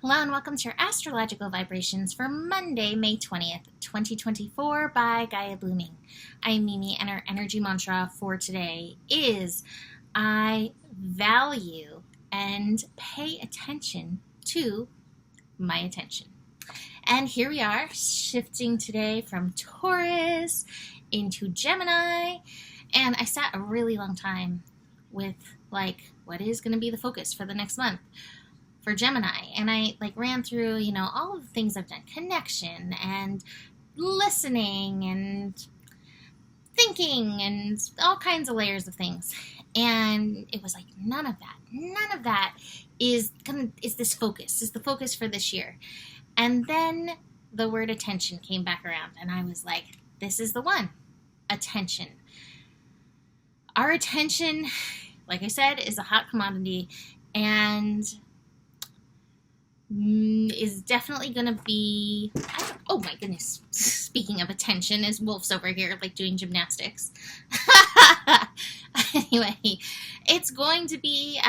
Hello and welcome to your astrological vibrations for Monday, May 20th, 2024 by Gaia Blooming. I'm Mimi and our energy mantra for today is I value and pay attention to my attention. And here we are shifting today from Taurus into Gemini. And I sat a really long time with what is going to be the focus for the next month for Gemini, and I ran through all of the things I've done, connection and listening and thinking and all kinds of layers of things, and it was none of that is this focus, is the focus for this year. And then the word attention came back around, and I was like, this is the one. Attention. Our attention, like I said, is a hot commodity, and is definitely going to be, oh my goodness, speaking of attention, is Wolf's over here doing gymnastics. Anyway, it's going to be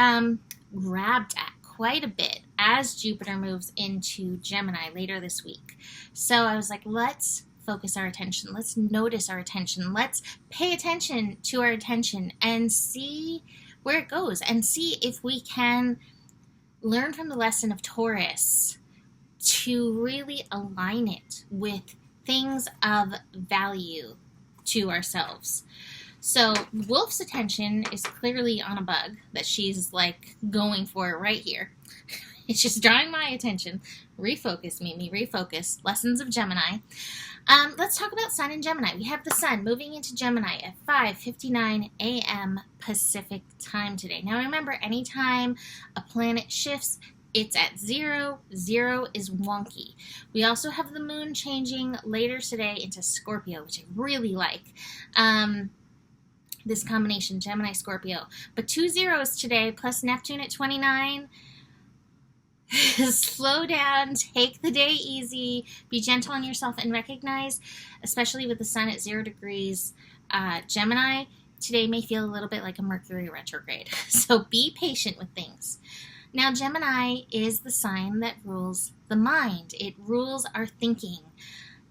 grabbed at quite a bit as Jupiter moves into Gemini later this week. So I was like, let's focus our attention, let's notice our attention, let's pay attention to our attention and see where it goes, and see if we can learn from the lesson of Taurus to really align it with things of value to ourselves. So Wolf's attention is clearly on a bug that she's going for right here. It's just drawing my attention. Refocus, Mimi, refocus. Lessons of Gemini. Let's talk about Sun in Gemini. We have the Sun moving into Gemini at 5:59 a.m. Pacific time today. Now remember, anytime a planet shifts, it's at 0. 0 is wonky. We also have the moon changing later today into Scorpio, which I really like. This combination, Gemini, Scorpio. But 2 zeros today, plus Neptune at 29. Slow down, take the day easy, be gentle on yourself, and recognize, especially with the Sun at 0 degrees, Gemini, today may feel a little bit like a Mercury retrograde. So be patient with things. Now, Gemini is the sign that rules the mind. It rules our thinking.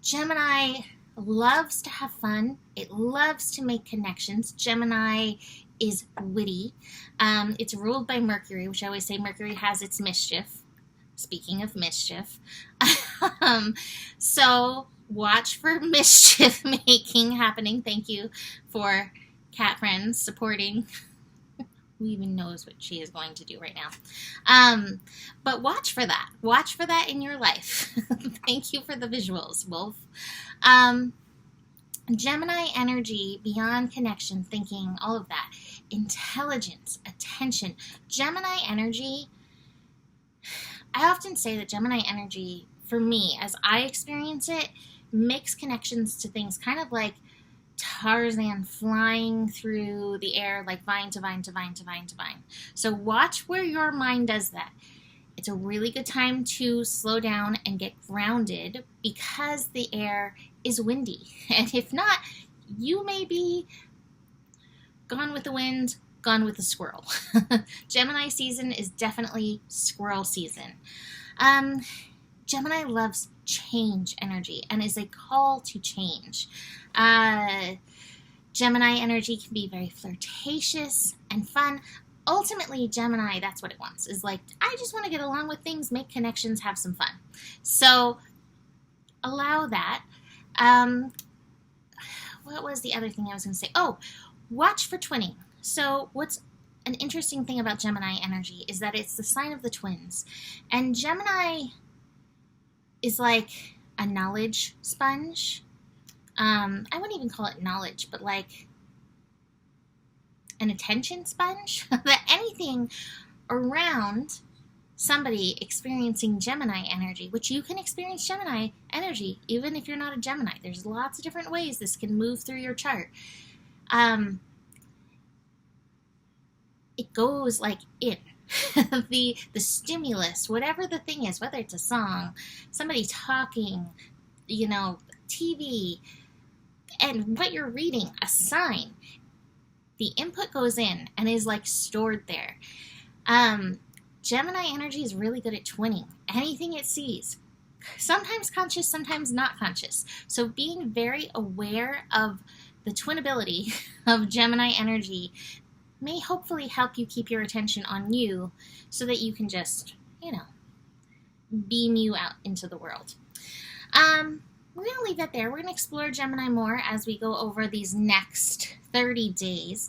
Gemini loves to have fun. It loves to make connections. Gemini is witty. It's ruled by Mercury, which I always say Mercury has its mischief. Speaking of mischief. So watch for mischief making happening. Thank you for cat friends supporting. Who even knows what she is going to do right now? But watch for that. Watch for that in your life. Thank you for the visuals, Wolf. Gemini energy, beyond connection, thinking, all of that. Intelligence, attention. Gemini energy, I often say that Gemini energy, for me, as I experience it, makes connections to things kind of like Tarzan flying through the air, like vine to vine to vine to vine to vine. So watch where your mind does that. It's a really good time to slow down and get grounded because the air is windy. And if not, you may be gone with the wind, gone with the squirrel. Gemini season is definitely squirrel season. Gemini loves change energy and is a call to change. Gemini energy can be very flirtatious and fun. Ultimately, Gemini, that's what it wants, is I just want to get along with things, make connections, have some fun. So allow that. What was the other thing I was going to say? Oh, watch for twinning. So what's an interesting thing about Gemini energy is that it's the sign of the twins. And Gemini is like a knowledge sponge. I wouldn't even call it knowledge, but an attention sponge. That anything around somebody experiencing Gemini energy, which you can experience Gemini energy even if you're not a Gemini. There's lots of different ways this can move through your chart. It goes in. the stimulus, whatever the thing is, whether it's a song, somebody talking, TV, and what you're reading, a sign, the input goes in and is stored there. Gemini energy is really good at twinning anything it sees. Sometimes conscious, sometimes not conscious. So being very aware of the twinnability of Gemini energy may hopefully help you keep your attention on you so that you can just, beam you out into the world. We're going to leave that there. We're going to explore Gemini more as we go over these next 30 days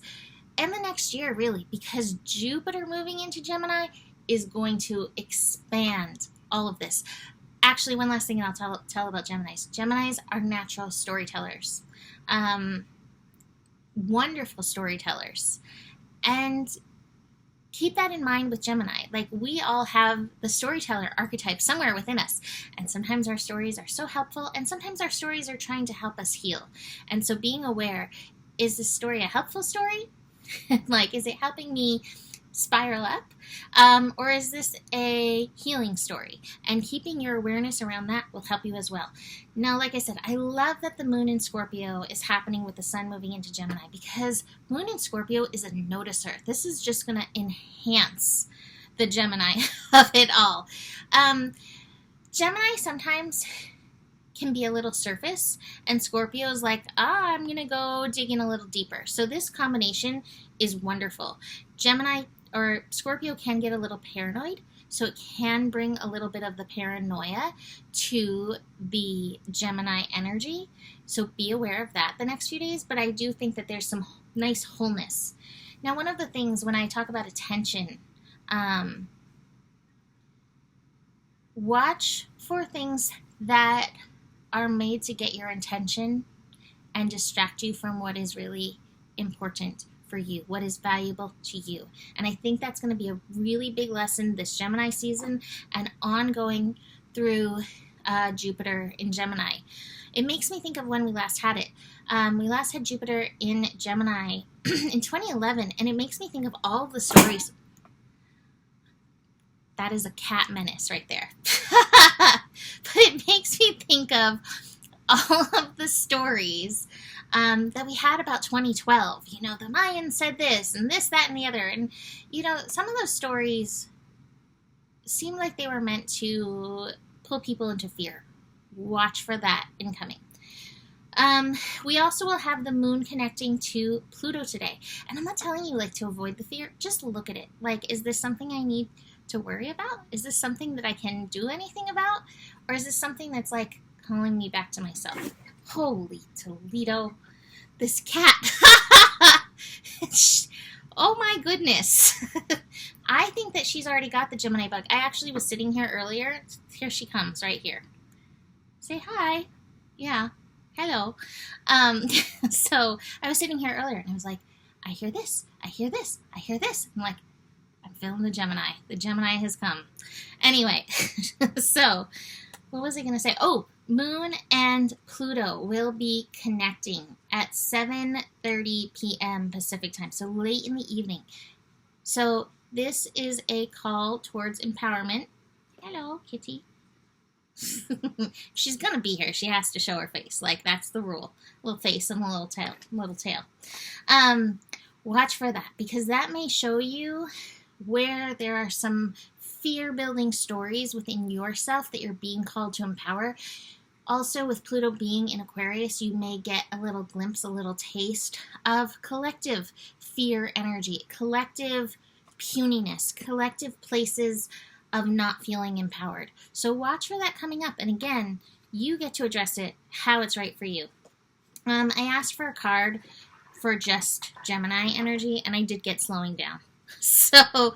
and the next year, really, because Jupiter moving into Gemini is going to expand all of this. Actually, one last thing I'll tell about Geminis. Geminis are natural storytellers. Wonderful storytellers. And keep that in mind with Gemini. Like, we all have the storyteller archetype somewhere within us. And sometimes our stories are so helpful, and sometimes our stories are trying to help us heal. And so being aware, is this story a helpful story? Like, is it helping me spiral up? Or is this a healing story? And keeping your awareness around that will help you as well. Now, like I said, I love that the moon in Scorpio is happening with the sun moving into Gemini, because moon in Scorpio is a noticer. This is just going to enhance the Gemini of it all. Gemini sometimes can be a little surface, and Scorpio is like, I'm going to go digging a little deeper. So this combination is wonderful. Scorpio can get a little paranoid, so it can bring a little bit of the paranoia to the Gemini energy. So be aware of that the next few days, but I do think that there's some nice wholeness. Now, one of the things when I talk about attention, watch for things that are made to get your attention and distract you from what is really important for you, what is valuable to you. And I think that's going to be a really big lesson this Gemini season and ongoing through Jupiter in Gemini. It makes me think of when we last had it. We last had Jupiter in Gemini in 2011, and it makes me think of all of the stories. That is a cat menace right there. But it makes me think of all of the stories that we had about 2012. The Mayans said this, and this, that, and the other. And, some of those stories seem like they were meant to pull people into fear. Watch for that incoming. We also will have the moon connecting to Pluto today. And I'm not telling you, to avoid the fear. Just look at it. Is this something I need to worry about? Is this something that I can do anything about? Or is this something that's, calling me back to myself? Holy Toledo. This cat. Oh my goodness. I think that she's already got the Gemini bug. I actually was sitting here earlier. Here she comes, right here. Say hi. Yeah. Hello. So I was sitting here earlier and I was like, I hear this. I hear this. I hear this. I'm like, I'm feeling the Gemini. The Gemini has come. Anyway, so what was I going to say? Oh, Moon and Pluto will be connecting at 7:30 p.m. Pacific time, so late in the evening. So this is a call towards empowerment. Hello, kitty. She's going to be here. She has to show her face. That's the rule. Little face and a little tail. Watch for that, because that may show you where there are some fear-building stories within yourself that you're being called to empower. Also, with Pluto being in Aquarius, you may get a little glimpse, a little taste of collective fear energy, collective puniness, collective places of not feeling empowered. So watch for that coming up. And again, you get to address it how it's right for you. I asked for a card for just Gemini energy, and I did get slowing down. So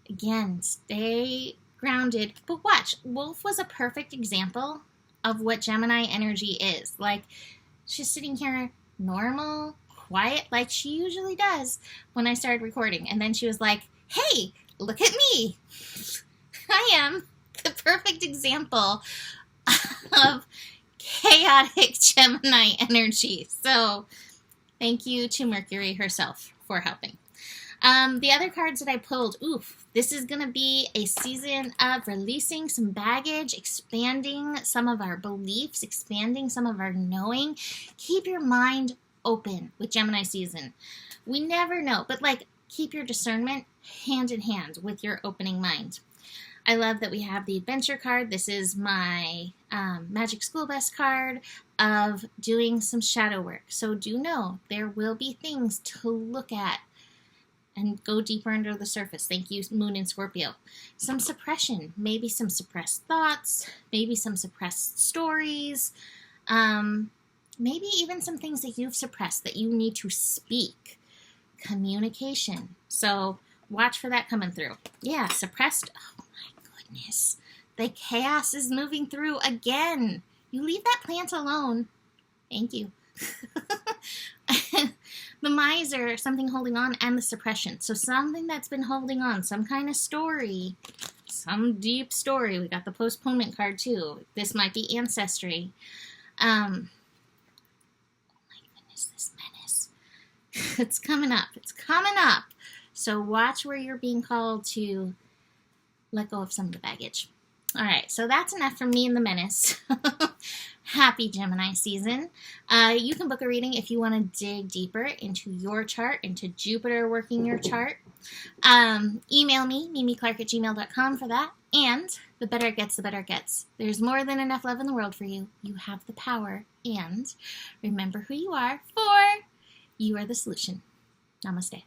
again, stay grounded. But watch, Wolf was a perfect example of what Gemini energy is. She's sitting here normal, quiet, like she usually does when I started recording. And then she was like, hey, look at me. I am the perfect example of chaotic Gemini energy. So thank you to Mercury herself for helping. The other cards that I pulled, this is going to be a season of releasing some baggage, expanding some of our beliefs, expanding some of our knowing. Keep your mind open with Gemini season. We never know, but keep your discernment hand in hand with your opening mind. I love that we have the adventure card. This is my Magic School Bus card of doing some shadow work. So do know there will be things to look at and go deeper under the surface. Thank you, Moon in Scorpio. Some suppression, maybe some suppressed thoughts, maybe some suppressed stories, maybe even some things that you've suppressed that you need to speak. Communication. So watch for that coming through. Yeah, suppressed. Oh my goodness. The chaos is moving through again. You leave that plant alone. Thank you. The miser, something holding on, and the suppression. So something that's been holding on, some kind of story, some deep story. We got the postponement card too. This might be ancestry. Oh my goodness, this menace. It's coming up. It's coming up. So watch where you're being called to let go of some of the baggage. All right, so that's enough from me and the menace. Happy Gemini season. You can book a reading if you want to dig deeper into your chart, into Jupiter working your chart. Email me, mimiclark@gmail.com for that. And the better it gets, the better it gets. There's more than enough love in the world for you. You have the power. And remember who you are, for you are the solution. Namaste.